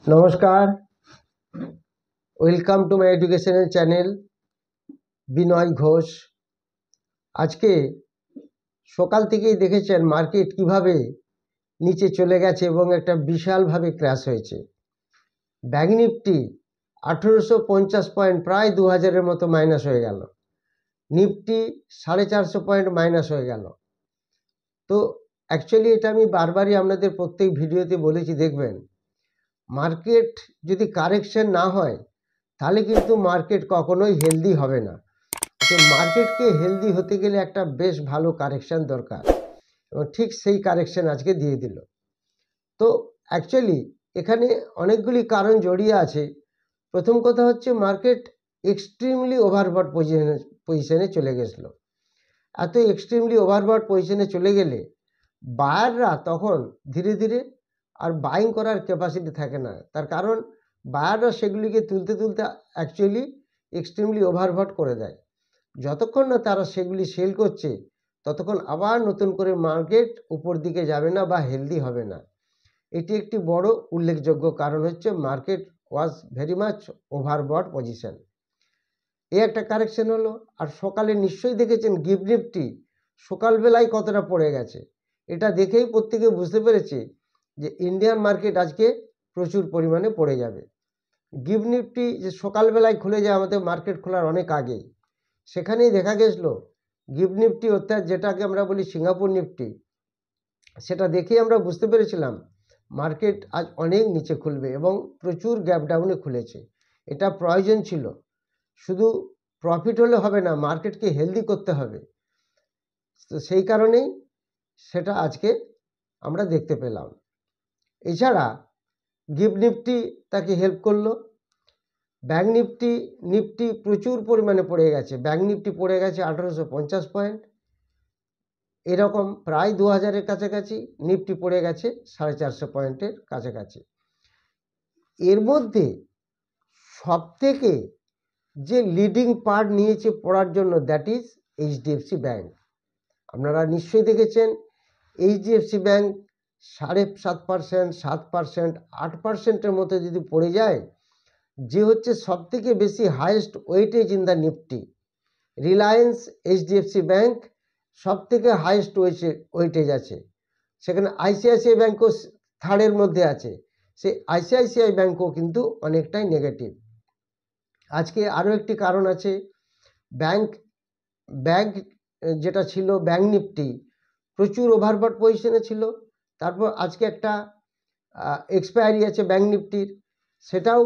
নমস্কার, welcome to my educational channel Binoy Ghosh. আজকে সকাল থেকেই দেখেছেন মার্কেট কিভাবে নিচে চলে গেছে এবং একটা বিশালভাবে ক্র্যাশ হয়েছে। ব্যাংক নিফটি 1850 পয়েন্ট, প্রায় 2000-এর মতো মাইনাস হয়ে গেল। নিফটি 450 পয়েন্ট মাইনাস হয়ে গেল। তো অ্যাকচুয়ালি এটা আমি বারবারই আপনাদের প্রত্যেক ভিডিওতে বলেছি, দেখবেন মার্কেট যদি কারেকশন না হয় তাহলে কিন্তু মার্কেট কখনোই হেলদি হবে না। তো মার্কেটকে হেলদি হতে গেলে একটা বেশ ভালো কারেকশন দরকার, এবং ঠিক সেই কারেকশন আজকে দিয়ে দিল। তো অ্যাকচুয়ালি এখানে অনেকগুলি কারণ জড়িয়ে আছে। প্রথম কথা হচ্ছে মার্কেট এক্সট্রিমলি ওভারবট পজিশনে চলে গেছিল। এত এক্সট্রিমলি ওভারবট পজিশনে চলে গেলে বায়াররা তখন ধীরে ধীরে আর বাইং করার ক্যাপাসিটি থাকে না। তার কারণ বায়াররা সেগুলিকে তুলতে তুলতে অ্যাকচুয়ালি এক্সট্রিমলি ওভারবট করে দেয়। যতক্ষণ না তারা সেগুলি সেল করছে ততক্ষণ আবার নতুন করে মার্কেট উপর দিকে যাবে না বা হেলদি হবে না। এটি একটি বড় উল্লেখযোগ্য কারণ হচ্ছে market was very much overbought position. এই একটা কারেকশন হলো। আর সকালে নিশ্চয়ই দেখেছেন গিফট নিফটি সকালবেলায় কতটা পড়ে গেছে। এটা দেখেই প্রত্যেকে বুঝতে পেরেছে যে ইন্ডিয়ান মার্কেট আজকে প্রচুর পরিমাণে পড়ে যাবে। গিফট নিফটি যে সকালবেলায় খুলে যায় আমাদের মার্কেট খোলার অনেক আগেই, সেখানেই দেখা গেছিল গিফট নিফটি অর্থাৎ যেটাকে আমরা বলি সিঙ্গাপুর নিফটি, সেটা দেখেই আমরা বুঝতে পেরেছিলাম মার্কেট আজ অনেক নিচে খুলবে এবং প্রচুর গ্যাপ ডাউনে খুলেছে। এটা প্রয়োজন ছিল। শুধু প্রফিট হলে হবে না, মার্কেটকে হেলদি করতে হবে। তো সেই কারণেই সেটা আজকে আমরা দেখতে পেলাম। এছাড়া গিফট নিফটি তাকে হেল্প করলো। ব্যাংক নিফটি প্রচুর পরিমাণে পড়ে গেছে। ব্যাংক নিফটি পড়ে গেছে 1850 পয়েন্ট, এরকম প্রায় 2000-এর কাছাকাছি। নিফটি পড়ে গেছে 450 পয়েন্টের কাছাকাছি। এর মধ্যে সবথেকে যে লিডিং পার্ট নিয়েছে পড়ার জন্য, দ্যাট ইজ এইচডিএফসি ব্যাংক। আপনারা নিশ্চয়ই দেখেছেন এইচডিএফসি ব্যাংক 7.5%, 7%, 8%-এর মতো যদি পড়ে যায়, যে হচ্ছে সবথেকে বেশি highest weightage in the Nifty. Reliance HDFC bank সবথেকে হাইয়েস্ট ওয়েটেজ আছে। সেখানে আইসিআইসিআই ব্যাংকও থার্ডের মধ্যে আছে। সেই আইসিআইসিআই ব্যাংকও কিন্তু অনেকটাই নেগেটিভ। আজকে আরও একটি কারণ আছে। ব্যাংক যেটা ছিল ব্যাংক নিফটি প্রচুর ওভারবট পজিশনে ছিল। তারপর আজকে একটা এক্সপায়ারি আছে ব্যাংক নিফটির, সেটাও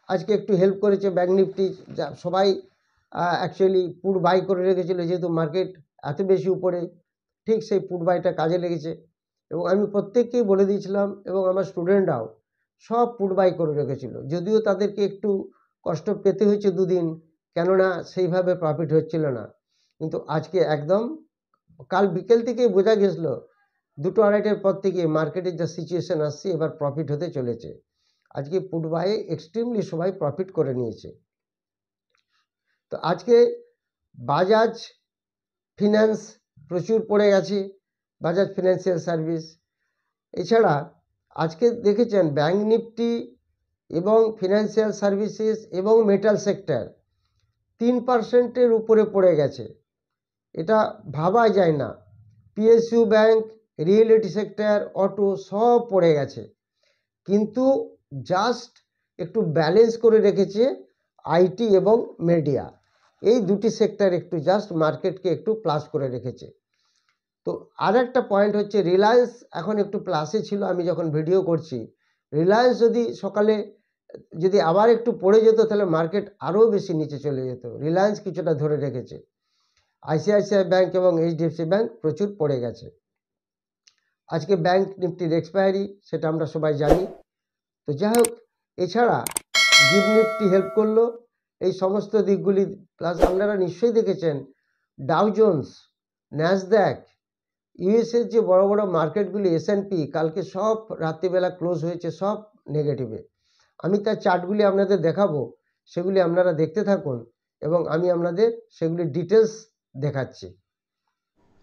আজকে একটু হেল্প করেছে ব্যাংক নিফটি। যা সবাই অ্যাকচুয়ালি পুট বাই করে রেখেছিল, যেহেতু মার্কেট এত বেশি উপরে, ঠিক সেই পুট বাইটা কাজে লেগেছে। এবং আমি প্রত্যেককেই বলে দিয়েছিলাম, এবং আমার স্টুডেন্টরাও সব পুট বাই করে রেখেছিল। যদিও তাদেরকে একটু কষ্ট পেতে হয়েছে দুদিন, কেননা সেইভাবে প্রফিট হচ্ছিল না। কিন্তু আজকে একদম কাল বিকেল থেকেই বোঝা গেছিলো 2-2:30-এর পর থেকে মার্কেটের যা সিচুয়েশন আসছে এবার প্রফিট হতে চলেছে। আজকে পুট বাইয়ে এক্সট্রিমলি সবাই প্রফিট করে নিয়েছে। তো আজকে বাজাজ ফিন্যান্স প্রচুর পড়ে গেছে, বাজাজ ফিনান্সিয়াল সার্ভিস। এছাড়া আজকে দেখেছেন ব্যাংক নিফটি এবং ফিনান্সিয়াল সার্ভিসেস এবং মেটাল সেক্টর 3%-এর উপরে পড়ে গেছে। এটা ভাবা যায় না। PSU bank, reality sector, auto সব পড়ে গেছে। কিন্তু জাস্ট একটু ব্যালেন্স করে রেখেছে আইটি এবং মিডিয়া, এই দুটি সেক্টর একটু জাস্ট মার্কেটকে একটু প্লাস করে রেখেছে। তো আর একটা পয়েন্ট হচ্ছে রিলায়েন্স এখন একটু প্লাসে ছিল আমি যখন ভিডিও করছি। রিলায়েন্স যদি সকালে যদি আবার একটু পড়ে যেত তাহলে মার্কেট আরও বেশি নিচে চলে যেত। রিলায়েন্স কিছুটা ধরে রেখেছে। আইসিআইসিআই ব্যাংক এবং এইচডিএফসি ব্যাংক প্রচুর পড়ে গেছে। আজকে ব্যাংক নিফটির এক্সপায়ারি, সেটা আমরা সবাই জানি। তো যাই হোক, এছাড়া গিফট নিফটি হেল্প করলো এই সমস্ত দিকগুলি। প্লাস আপনারা নিশ্চয়ই দেখেছেন ডাউ জোন্স, ন্যাসড্যাক, ইউএসের যে বড় বড় মার্কেটগুলি, এসএনপি, কালকে সব রাত্রিবেলা ক্লোজ হয়েছে, সব নেগেটিভে। আমি তার চার্টগুলি আপনাদের দেখাবো, সেগুলি আপনারা দেখতে থাকুন এবং আমি আপনাদের সেগুলি ডিটেলস দেখাচ্ছি।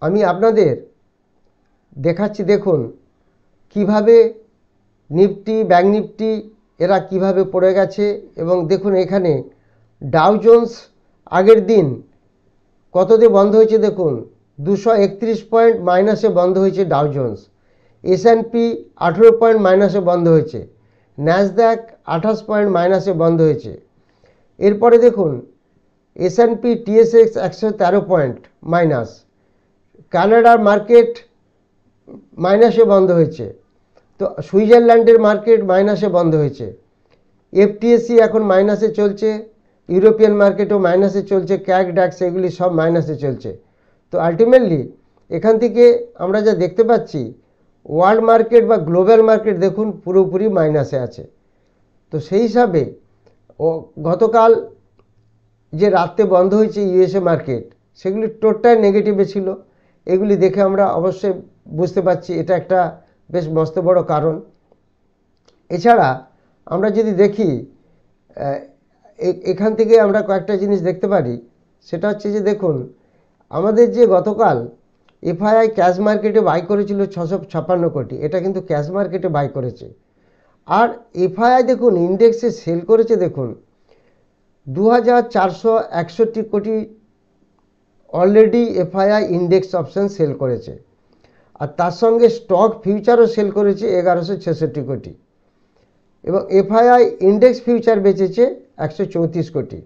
আমি আপনাদের দেখাচ্ছি, দেখুন কিভাবে নিফটি, ব্যাংক নিফটি এরা কিভাবে পড়ে গেছে। এবং দেখুন এখানে ডাউ জোন্স আগের দিন কত দিয়ে বন্ধ হয়েছে, দেখুন 231 পয়েন্ট মাইনাসে বন্ধ হয়েছে ডাউ জোন্স। S&P 18 পয়েন্ট মাইনাসে বন্ধ হয়েছে। ন্যাসড্যাক 28 পয়েন্ট মাইনাসে বন্ধ হয়েছে। এরপরে দেখুন S&P TSX 113 পয়েন্ট মাইনাস। কানাডার মার্কেট মাইনাসে বন্ধ হয়েছে। তো সুইজারল্যান্ডের মার্কেট মাইনাসে বন্ধ হয়েছে। FTSE এখন মাইনাসে চলছে। ইউরোপিয়ান মার্কেটও মাইনাসে চলছে। ক্যাক ড্যাক্স এগুলি সব মাইনাসে চলছে। তো আলটিমেটলি এখান থেকে আমরা যা দেখতে পাচ্ছি, ওয়ার্ল্ড মার্কেট বা গ্লোবাল মার্কেট দেখুন পুরোপুরি মাইনাসে আছে। তো সেই হিসাবে গতকাল যে রাতে বন্ধ হয়েছে USA মার্কেট, সেগুলি টোটাল নেগেটিভে ছিল। এগুলি দেখে আমরা অবশ্যই বুঝতে পারছি এটা একটা বেশ মস্ত বড় কারণ। এছাড়া আমরা যদি দেখি এখান থেকে আমরা কয়েকটা জিনিস দেখতে পারি। সেটা হচ্ছে যে দেখুন আমাদের যে গতকাল FII ক্যাশ মার্কেটে বাই করেছিল 656 কোটি, এটা কিন্তু ক্যাশ মার্কেটে বাই করেছে। আর FII দেখুন ইন্ডেক্সে সেল করেছে দেখুন 2461 crore already FII index option sell করেছে। আর তার সঙ্গে স্টক ফিউচারও সেল করেছে 1166 কোটি। এবং FII ইন্ডেক্স ফিউচার বেচেছে 134 কোটি।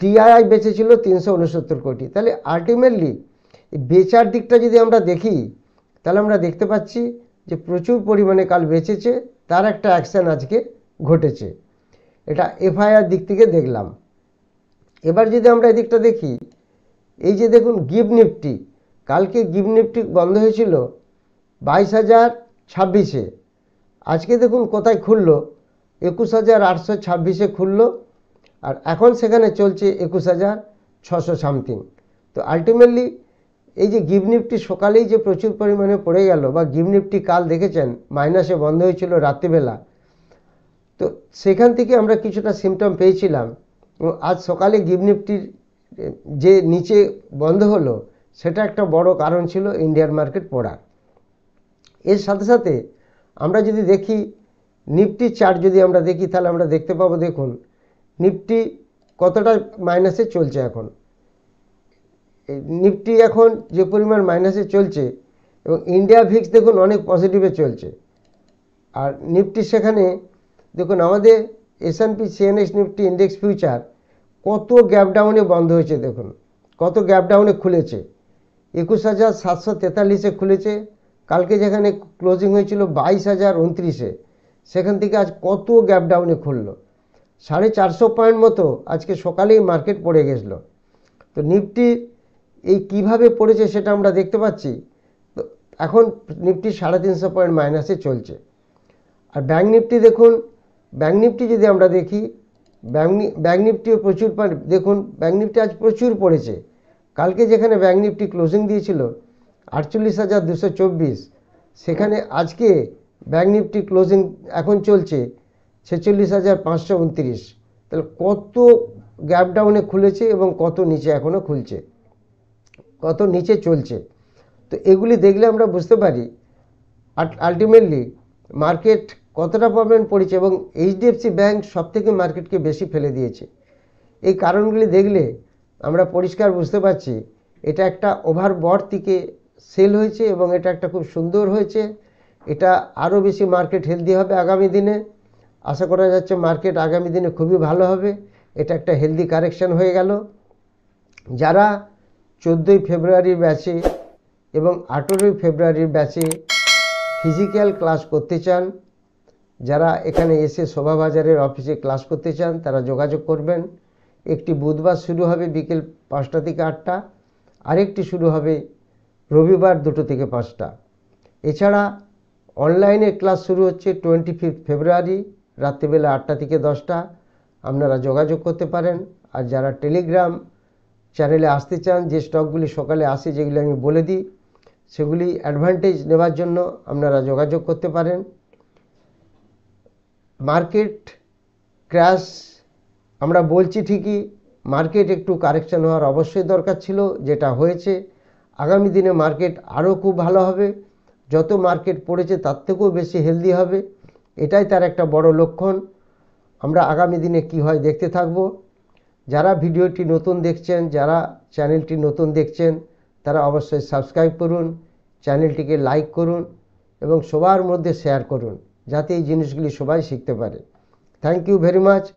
DII বেচেছিল 369 কোটি। তাহলে আলটিমেটলি বেচার দিকটা যদি আমরা দেখি, তাহলে আমরা দেখতে পাচ্ছি যে প্রচুর পরিমাণে কাল বেচেছে, তার একটা অ্যাকশান আজকে ঘটেছে। এটা FII দিক থেকে দেখলাম। এবার যদি আমরা এদিকটা দেখি, এই যে দেখুন গিভ নিফটি, কালকে গিভ নিফটি বন্ধ হয়েছিল 22,026-এ। আজকে দেখুন কোথায় খুললো, 21,826-এ খুললো। আর এখন সেখানে চলছে 21,600 সামথিং। তো আলটিমেটলি এই যে গিভ নিফটি সকালেই যে প্রচুর পরিমাণে পড়ে গেল, বা গিভ নিফটি কাল দেখেছেন মাইনাসে বন্ধ হয়েছিল রাত্রিবেলা, তো সেখান থেকে আমরা কিছুটা সিমটম পেয়েছিলাম। আজ সকালে গিভ নিফটির যে নিচে বন্ধ হলো, সেটা একটা বড় কারণ ছিল ইন্ডিয়ান মার্কেট পড়ার। এর সাথে সাথে আমরা যদি দেখি নিফটি চার্ট যদি আমরা দেখি, তাহলে আমরা দেখতে পাবো দেখুন নিফটি কতটা মাইনাসে চলছে। এখন নিফটি এখন যে পরিমাণ মাইনাসে চলছে, এবং ইন্ডিয়া ভিক্স দেখুন অনেক পজিটিভে চলছে। আর নিফটি সেখানে দেখুন আমাদের S&P CNX Nifty index future কত গ্যাপ ডাউনে বন্ধ হয়েছে, দেখুন কত গ্যাপ ডাউনে খুলেছে। 21,743-এ খুলেছে। কালকে যেখানে ক্লোজিং হয়েছিল 22,029-এ, সেখান থেকে আজ কত গ্যাপ ডাউনে খুললো। 450 পয়েন্ট মতো আজকে সকালেই মার্কেট পড়ে গেছিল। তো নিফটি এই কিভাবে পড়েছে সেটা আমরা দেখতে পাচ্ছি। তো এখন নিফটি 350 পয়েন্ট মাইনাসে চলছে। আর ব্যাঙ্ক নিফটি দেখুন, ব্যাঙ্ক নিফটি যদি আমরা দেখি, ব্যাঙ্ক নিফটিও প্রচুর দেখুন ব্যাঙ্ক নিফটি আজ প্রচুর পড়েছে। কালকে যেখানে ব্যাঙ্ক নিফটি ক্লোজিং দিয়েছিল 48,224, সেখানে আজকে ব্যাঙ্ক নিফটি ক্লোজিং এখন চলছে 46,529। তাহলে কত গ্যাপ ডাউনে খুলেছে এবং কত নিচে এখনও খুলছে, কত নিচে চলছে। তো এগুলি দেখলে আমরা বুঝতে পারি আলটিমেটলি মার্কেট কতটা প্রবলেম পড়েছে। এবং HDFC ব্যাঙ্ক সবথেকে মার্কেটকে বেশি ফেলে দিয়েছে। এই কারণগুলি দেখলে আমরা পরিষ্কার বুঝতে পারছি এটা একটা ওভারবট থেকে সেল হয়েছে, এবং এটা একটা খুব সুন্দর হয়েছে। এটা আরও বেশি মার্কেট হেলদি হবে আগামী দিনে। আশা করা যাচ্ছে মার্কেট আগামী দিনে খুবই ভালো হবে। এটা একটা হেলদি কারেকশন হয়ে গেল। যারা 14ই ফেব্রুয়ারির ব্যাচে এবং 18ই ফেব্রুয়ারির ব্যাচে ফিজিক্যাল ক্লাস করতে চান, যারা এখানে এসে শোভাবাজারের অফিসে ক্লাস করতে চান, তারা যোগাযোগ করবেন। একটি বুধবার শুরু হবে বিকেল 5টা থেকে 8টা, আরেকটি শুরু হবে রবিবার 2টো থেকে 5টা। এছাড়া অনলাইনে ক্লাস শুরু হচ্ছে 25 ফেব্রুয়ারি রাত্রিবেলা 8টা থেকে 10টা। আপনারা যোগাযোগ করতে পারেন। আর যারা টেলিগ্রাম চ্যানেলে আসতে চান, যে স্টকগুলি সকালে আসে যেগুলি আমি বলে দিই, সেগুলি অ্যাডভান্টেজ নেওয়ার জন্য আপনারা যোগাযোগ করতে পারেন। মার্কেট ক্র্যাশ আমরা বলছি ঠিকই, মার্কেট একটু কারেকশন হওয়ার অবশ্যই দরকার ছিল, যেটা হয়েছে। আগামী দিনে মার্কেট আরও খুব ভালো হবে। যত মার্কেট পড়েছে তার থেকেও বেশি হেলদি হবে। এটাই তার একটা বড় লক্ষণ। আমরা আগামী দিনে কি হয় দেখতে থাকব। যারা ভিডিওটি নতুন দেখছেন, যারা চ্যানেলটি নতুন দেখছেন, তারা অবশ্যই সাবস্ক্রাইব করুন, চ্যানেলটিকে লাইক করুন এবং সবার মধ্যে শেয়ার করুন, যাতে এই জিনিসগুলি সবাই শিখতে পারে। Thank you very much.